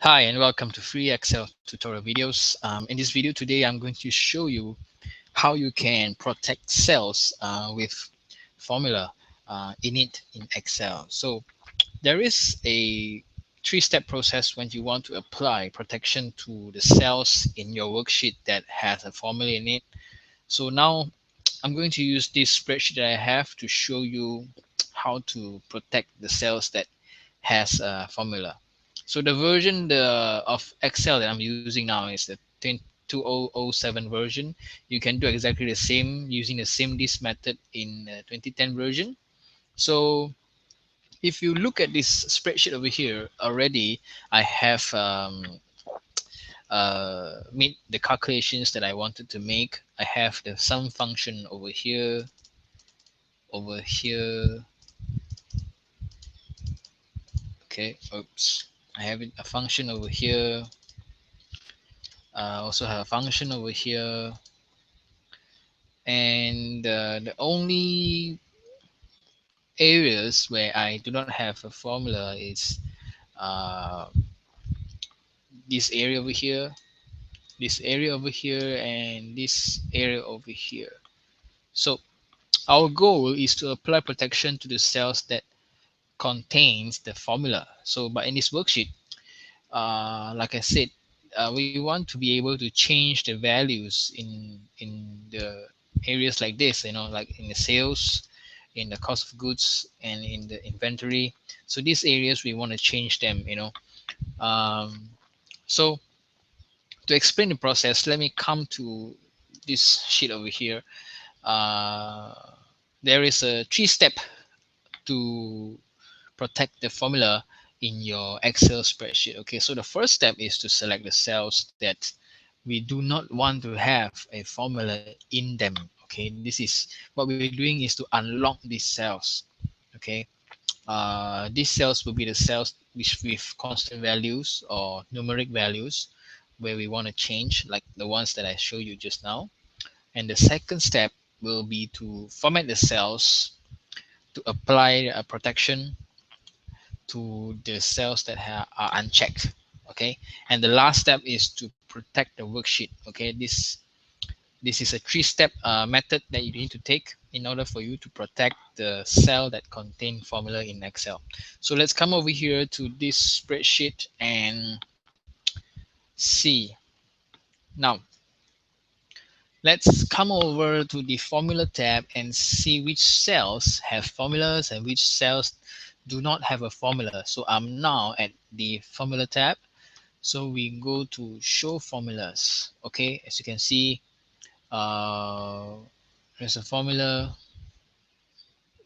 Hi and welcome to free Excel tutorial videos. In this video today, I'm going to show you how you can protect cells with formula in Excel. So there is a three-step process when you want to apply protection to the cells in your worksheet that has a formula in it. So now I'm going to use this spreadsheet that I have to show you how to protect the cells that has a formula. So the version of Excel that I'm using now is the 2007 version. You can do exactly the same using the same this method in 2010 version. So if you look at this spreadsheet over here already, I have made the calculations that I wanted to make. I have the sum function over here. Okay, oops. I have a function over here. I also have a function over here, and the only areas where I do not have a formula is uh, this area over here, this area over here, and this area over here. So our goal is to apply protection to the cells that contains the formula. So, but in this worksheet, like I said, we want to be able to change the values in the areas like this, like in the sales, in the cost of goods, and in the inventory. So these areas we want to change them. So to explain the process, let me come to this sheet over here. Uh, there is a three-step to protect the formula in your Excel spreadsheet. Okay, so the first step is to select the cells that we do not want to have a formula in them. Okay, this is what we're doing is to unlock these cells. Okay, these cells will be the cells which with constant values or numeric values where we want to change, like the ones that I showed you just now. And the second step will be to format the cells to apply a protection to the cells that are unchecked. Okay, and the last step is to protect the worksheet. Okay, this is a three-step method that you need to take in order for you to protect the cell that contain formula in Excel. So let's come over here to this spreadsheet and see. Now let's come over to the formula tab and see which cells have formulas and which cells do not have a formula. So I'm now at the formula tab. So we go to show formulas. Okay, as you can see, uh, there's a formula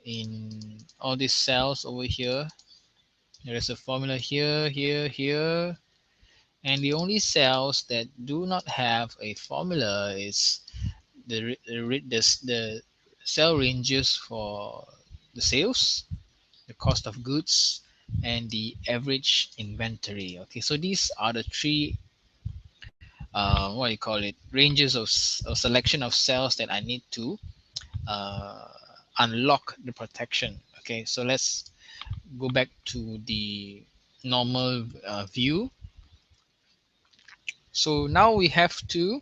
in all these cells over here. There is a formula here, here, here. And the only cells that do not have a formula is the cell ranges for the sales, the cost of goods, and the average inventory. Okay, so these are the three what do you call it, ranges of a selection of cells that I need to uh, unlock the protection. Okay, so let's go back to the normal view. So now we have to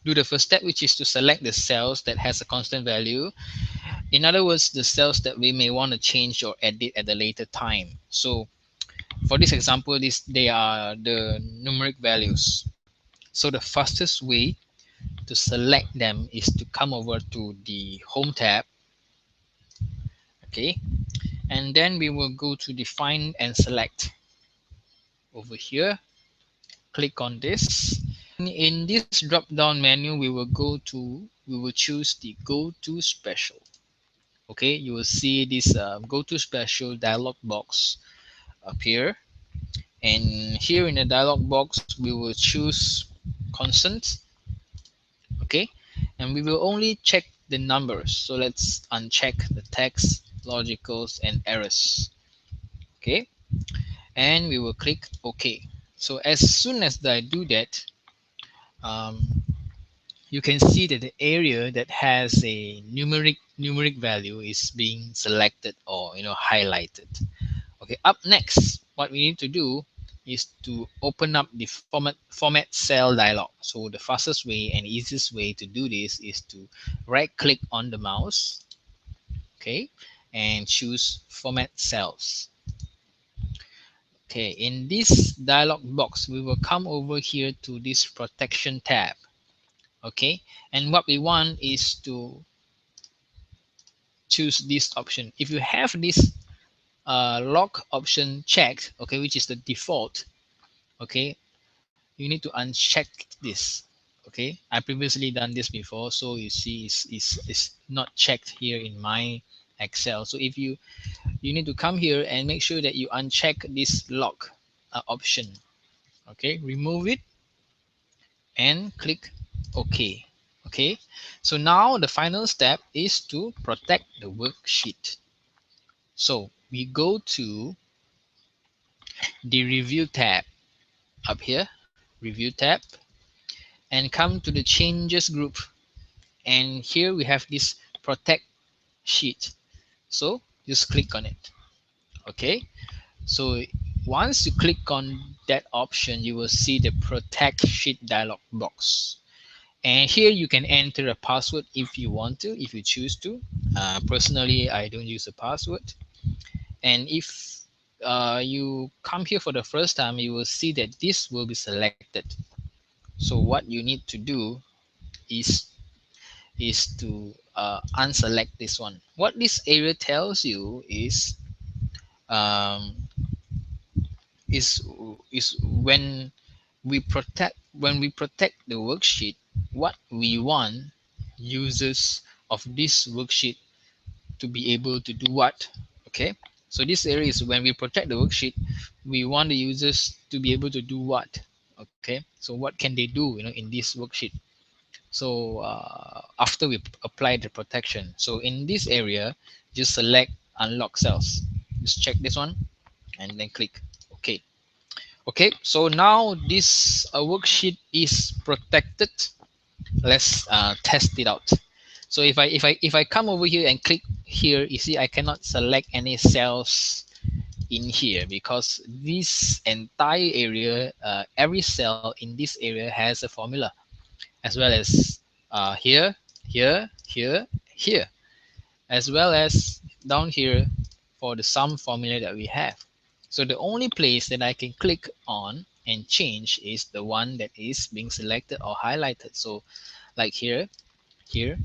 do the first step, which is to select the cells that has a constant value. In other words, the cells that we may want to change or edit at a later time. So for this example, they are the numeric values. So the fastest way to select them is to come over to the home tab. Okay, and then we will go to define and select over here. Click on this. In this drop down menu, we will choose the go to special. Okay, you will see this go to special dialog box appear, and here in the dialog box we will choose constant. Okay, and we will only check the numbers. So let's uncheck the text, logicals, and errors. Okay, and we will click OK. So as soon as I do that, um, you can see that the area that has a numeric value is being selected or highlighted. Okay, up next, what we need to do is to open up the format cell dialog. So the fastest way and easiest way to do this is to right click on the mouse, okay, and choose format cells. Okay, in this dialog box, we will come over here to this protection tab. Okay, and what we want is to choose this option. If you have this lock option checked, okay, which is the default, okay, you need to uncheck this. Okay, I previously done this before, so you see it's not checked here in my Excel. So if you need to come here and make sure that you uncheck this lock option. Okay, remove it and click OK. Okay, so now the final step is to protect the worksheet. So we go to the review tab up here, review tab, and come to the changes group. And here we have this protect sheet. So just click on it. Okay, so once you click on that option, you will see the protect sheet dialog box. And here you can enter a password if you want to, if you choose to. Personally, I don't use a password. And if you come here for the first time, you will see that this will be selected. So what you need to do is to unselect this one. What this area tells you um, is when we protect the worksheet, what we want users of this worksheet to be able to do what. Okay, so this area is when we protect the worksheet, we want the users to be able to do what. Okay, so what can they do, in this worksheet. So after we apply the protection, so in this area, just select unlock cells, just check this one and then click OK. Okay, so now this worksheet is protected. Let's test it out. So if I come over here and click here, you see I cannot select any cells in here because this entire area, every cell in this area has a formula, as well as here, here, here, here, as well as down here for the sum formula that we have. So the only place that I can click on and change is the one that is being selected or highlighted. So like here, here.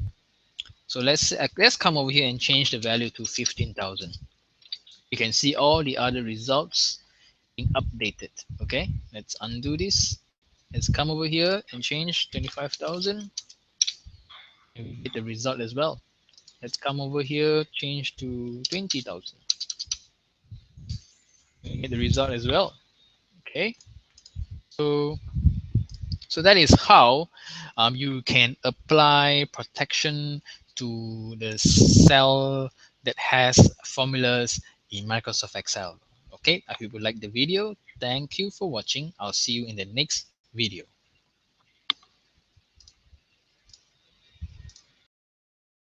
So let's come over here and change the value to 15,000. You can see all the other results being updated. Okay, let's undo this. Let's come over here and change 25,000 and we get the result as well. Let's come over here, change to 20,000. We get the result as well. Okay, so that is how you can apply protection to the cell that has formulas in Microsoft Excel. Okay, I hope you like the video. Thank you for watching. I'll see you in the next video.